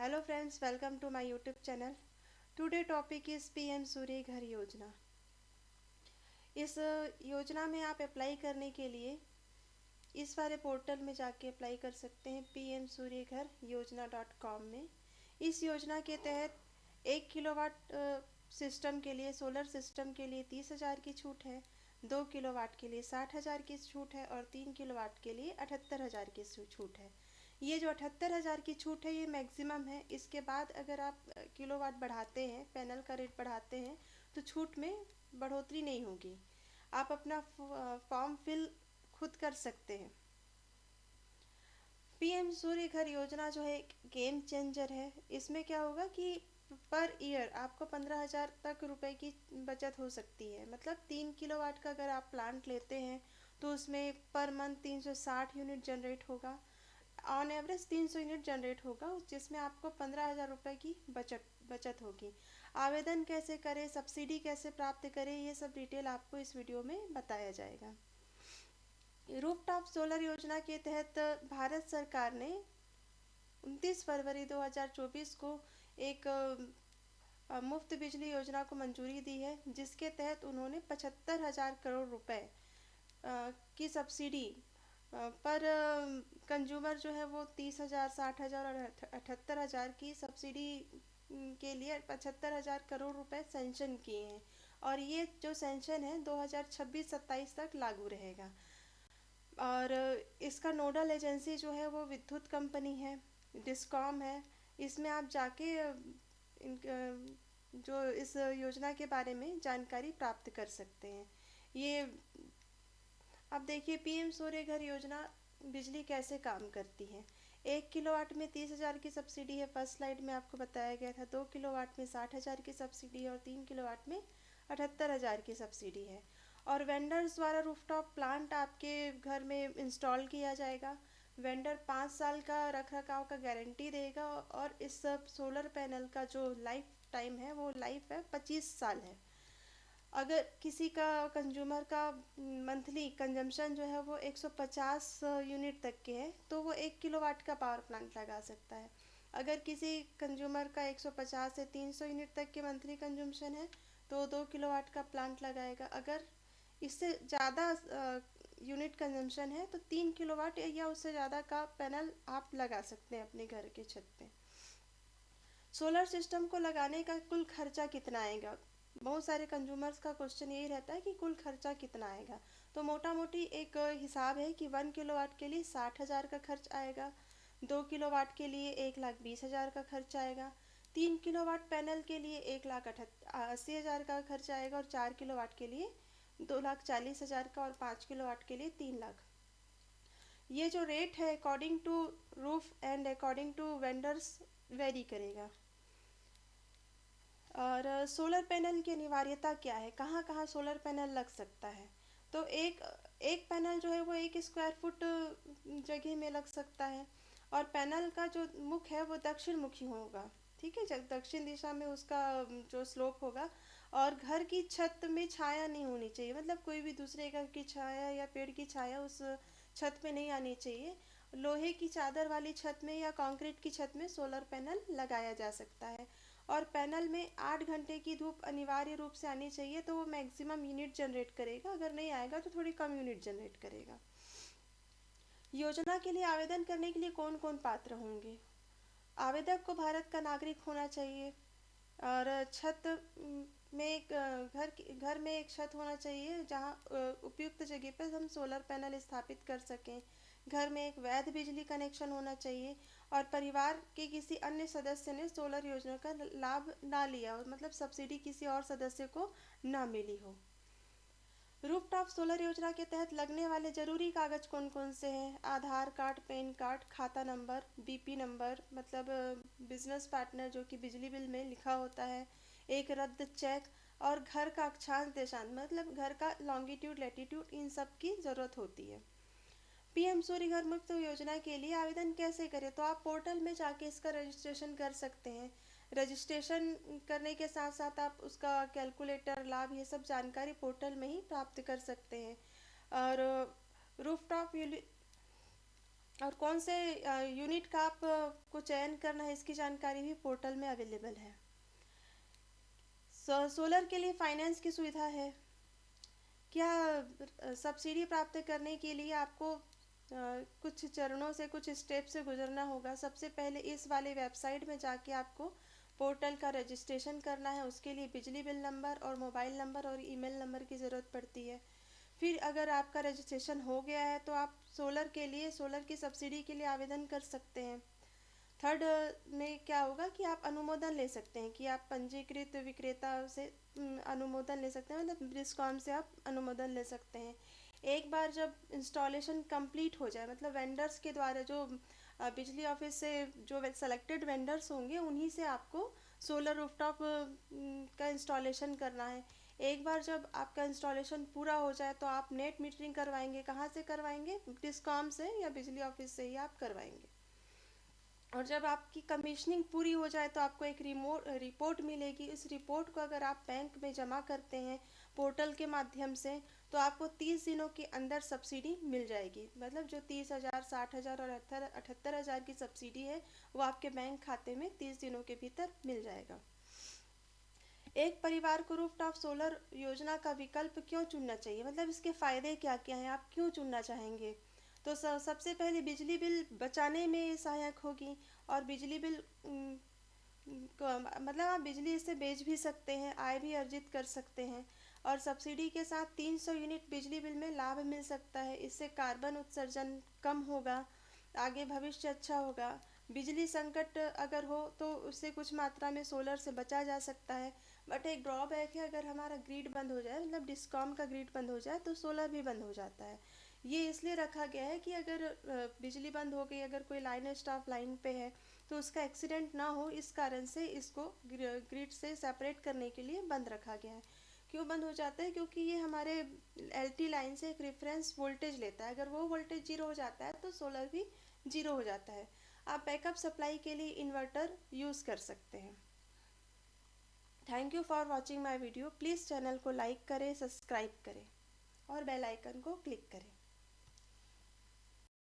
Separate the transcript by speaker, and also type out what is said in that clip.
Speaker 1: Hello friends, welcome to my YouTube channel. Today topic is PM Surya Ghar Yojana. इस योजना में आप अप्लाई करने के लिए इस वाले पोर्टल में जाके अप्लाई कर सकते हैं, पीएम सूर्य घर योजना .com में। इस योजना के तहत 1 किलोवाट सिस्टम के लिए, सोलर सिस्टम के लिए 30,000 की छूट है, 2 किलोवाट के लिए 60,000 की छूट है और 3 किलोवाट के लिए 78,000 की छूट है। ये जो 78,000 की छूट है ये मैक्सिमम है। इसके बाद अगर आप किलोवाट बढ़ाते हैं, पैनल का रेट बढ़ाते हैं, तो छूट में बढ़ोतरी नहीं होगी। आप अपना फॉर्म फिल खुद कर सकते हैं। पीएम सूर्य घर योजना जो है एक गेम चेंजर है। इसमें क्या होगा कि पर ईयर आपको 15,000 तक रुपए की बचत हो सकती है। मतलब 3 किलोवाट का अगर आप प्लांट लेते हैं तो उसमें पर मंथ 360 यूनिट जनरेट होगा। ऑन एवरेज 300 यूनिट जनरेट होगा, जिसमें आपको 15,000 रुपये की बचत होगी। आवेदन कैसे करें, सब्सिडी कैसे प्राप्त करें, ये सब डिटेल आपको इस वीडियो में बताया जाएगा। रूफटॉप सोलर योजना के तहत भारत सरकार ने 29 फरवरी 2024 को एक मुफ्त बिजली योजना को मंजूरी दी है, जिसके तहत उन्होंने 75,000 करोड़ रुपए की सब्सिडी पर कंज्यूमर जो है वो 30,000, 60,000 और 78,000 की सब्सिडी के लिए 75,000 करोड़ रुपए सेंशन किए हैं। और ये जो सेंशन है 2026-27 तक लागू रहेगा। और इसका नोडल एजेंसी जो है वो विद्युत कंपनी है, डिस्कॉम है। इसमें आप जाके जो इस योजना के बारे में जानकारी प्राप्त कर सकते हैं। ये अब देखिए, पीएम सूर्य घर योजना बिजली कैसे काम करती है। 1 किलोवाट में 30,000 की सब्सिडी है, फर्स्ट स्लाइड में आपको बताया गया था। 2 किलोवाट में 60,000 की सब्सिडी है और 3 किलोवाट में 78,000 की सब्सिडी है। और वेंडर्स द्वारा रूफटॉप प्लांट आपके घर में इंस्टॉल किया जाएगा। वेंडर 5 साल का रख रखाव का गारंटी देगा और इस सोलर पैनल का जो लाइफ टाइम है वो लाइफ है 25 साल है। अगर किसी का कंज्यूमर का मंथली कंजम्पशन जो है वो 150 यूनिट तक के है तो वो 1 किलोवाट का पावर प्लांट लगा सकता है। अगर किसी कंज्यूमर का 150 से 300 यूनिट तक के मंथली कंजम्पशन है तो 2 किलोवाट का प्लांट लगाएगा। अगर इससे ज़्यादा यूनिट कंजम्पशन है तो 3 किलोवाट या उससे ज़्यादा का पैनल आप लगा सकते हैं अपने घर के छत पे। सोलर सिस्टम को लगाने का कुल खर्चा कितना आएगा। बहुत सारे कंज्यूमर्स का क्वेश्चन यही रहता है कि कुल खर्चा कितना आएगा। तो मोटा मोटी एक हिसाब है कि 1 किलोवाट के लिए 60,000 का खर्च आएगा, 2 किलोवाट के लिए 1,20,000 का खर्च आएगा, 3 किलोवाट पैनल के लिए 1,80,000 का खर्च आएगा और 4 किलोवाट के लिए 2,40,000 का और 5 किलोवाट के लिए 3 लाख। ये जो रेट है according to roof and according to vendors vary करेगा। और सोलर पैनल की अनिवार्यता क्या है, कहाँ कहाँ सोलर पैनल लग सकता है। तो एक एक पैनल जो है वो 1 स्क्वायर फुट जगह में लग सकता है। और पैनल का जो मुख है वो दक्षिण मुखी होगा, ठीक है, दक्षिण दिशा में उसका जो स्लोप होगा। और घर की छत में छाया नहीं होनी चाहिए, मतलब कोई भी दूसरे घर की छाया या पेड़ की छाया उस छत में नहीं आनी चाहिए। लोहे की चादर वाली छत में या कंक्रीट की छत में सोलर पैनल लगाया जा सकता है। और पैनल में 8 घंटे की धूप अनिवार्य रूप से आनी चाहिए, तो वो मैक्सिमम यूनिट जनरेट करेगा। अगर नहीं आएगा तो थोड़ी कम यूनिट जनरेट करेगा। योजना के लिए आवेदन करने के लिए कौन कौन पात्र होंगे। आवेदक को भारत का नागरिक होना चाहिए और छत में एक घर में एक छत होना चाहिए जहां उपयुक्त जगह पर हम सोलर पैनल स्थापित कर सकें। घर में एक वैध बिजली कनेक्शन होना चाहिए और परिवार के किसी अन्य सदस्य ने सोलर योजना का लाभ ना लिया हो, मतलब सब्सिडी किसी और सदस्य को ना मिली हो। रूफटॉप सोलर योजना के तहत लगने वाले जरूरी कागज कौन कौन से हैं। आधार कार्ड, पैन कार्ड, खाता नंबर, बीपी नंबर, मतलब बिजनेस पार्टनर जो कि बिजली बिल में लिखा होता है, एक रद्द चेक और घर का अक्षांश देशांश, मतलब घर का लॉन्गिट्यूड लैटिट्यूड, इन सब की ज़रूरत होती है। पीएम सूर्य घर मुफ्त योजना के लिए आवेदन कैसे करें, तो आप पोर्टल में जाके इसका रजिस्ट्रेशन कर सकते हैं। रजिस्ट्रेशन करने के साथ साथ आप उसका कैलकुलेटर, लाभ, ये सब जानकारी पोर्टल में ही प्राप्त कर सकते हैं। और रूफटॉप और कौन से यूनिट का आप को चयन करना है, इसकी जानकारी भी पोर्टल में अवेलेबल है। सोलर के लिए फाइनेंस की सुविधा है। क्या सब्सिडी प्राप्त करने के लिए आपको कुछ चरणों से, कुछ स्टेप से गुजरना होगा। सबसे पहले इस वाले वेबसाइट में जाके आपको पोर्टल का रजिस्ट्रेशन करना है। उसके लिए बिजली बिल नंबर और मोबाइल नंबर और ईमेल नंबर की ज़रूरत पड़ती है। फिर अगर आपका रजिस्ट्रेशन हो गया है तो आप सोलर की सब्सिडी के लिए आवेदन कर सकते हैं। थर्ड में क्या होगा कि आप अनुमोदन ले सकते हैं, कि आप पंजीकृत विक्रेता से अनुमोदन ले सकते हैं, मतलब डिस्कॉम से आप अनुमोदन ले सकते हैं। एक बार जब इंस्टॉलेशन कंप्लीट हो जाए, मतलब वेंडर्स के द्वारा जो बिजली ऑफिस से जो सेलेक्टेड वेंडर्स होंगे उन्हीं से आपको सोलर रूफटॉप का इंस्टॉलेशन करना है। एक बार जब आपका इंस्टॉलेशन पूरा हो जाए तो आप नेट मीटरिंग करवाएंगे। कहाँ से करवाएंगे? डिस्कॉम से या बिजली ऑफिस से ही आप करवाएंगे। और जब आपकी कमीशनिंग पूरी हो जाए तो आपको एक रिपोर्ट मिलेगी। इस रिपोर्ट को अगर आप बैंक में जमा करते हैं पोर्टल के माध्यम से, तो आपको 30 दिनों के अंदर सब्सिडी मिल जाएगी। मतलब जो 30,000, 60,000 और 78,000 की सब्सिडी है वो आपके बैंक खाते में 30 दिनों के भीतर मिल जाएगा। एक परिवार को रूफटॉप सोलर योजना का विकल्प क्यों चुनना चाहिए, मतलब इसके फ़ायदे क्या क्या हैं, आप क्यों चुनना चाहेंगे? तो सबसे पहले बिजली बिल बचाने में ये सहायक होगी। और बिजली बिल मतलब आप बिजली इससे बेच भी सकते हैं, आय भी अर्जित कर सकते हैं। और सब्सिडी के साथ 300 यूनिट बिजली बिल में लाभ मिल सकता है। इससे कार्बन उत्सर्जन कम होगा, आगे भविष्य अच्छा होगा। बिजली संकट अगर हो तो उससे कुछ मात्रा में सोलर से बचा जा सकता है। बट एक ड्रॉबैक है, अगर हमारा ग्रिड बंद हो जाए, मतलब डिस्कॉम का ग्रिड बंद हो जाए, तो सोलर भी बंद हो जाता है। ये इसलिए रखा गया है कि अगर बिजली बंद हो गई, अगर कोई लाइन स्टाफ लाइन पे है तो उसका एक्सीडेंट ना हो, इस कारण से इसको ग्रिड से सेपरेट करने के लिए बंद रखा गया है। क्यों बंद हो जाता है? क्योंकि ये हमारे एलटी लाइन से एक रेफरेंस वोल्टेज लेता है। अगर वो वोल्टेज जीरो हो जाता है तो सोलर भी जीरो हो जाता है। आप बैकअप सप्लाई के लिए इन्वर्टर यूज़ कर सकते हैं। Thank you for watching my video. Please channel को लाइक करें, सब्सक्राइब करें और बेल आइकन को क्लिक करें।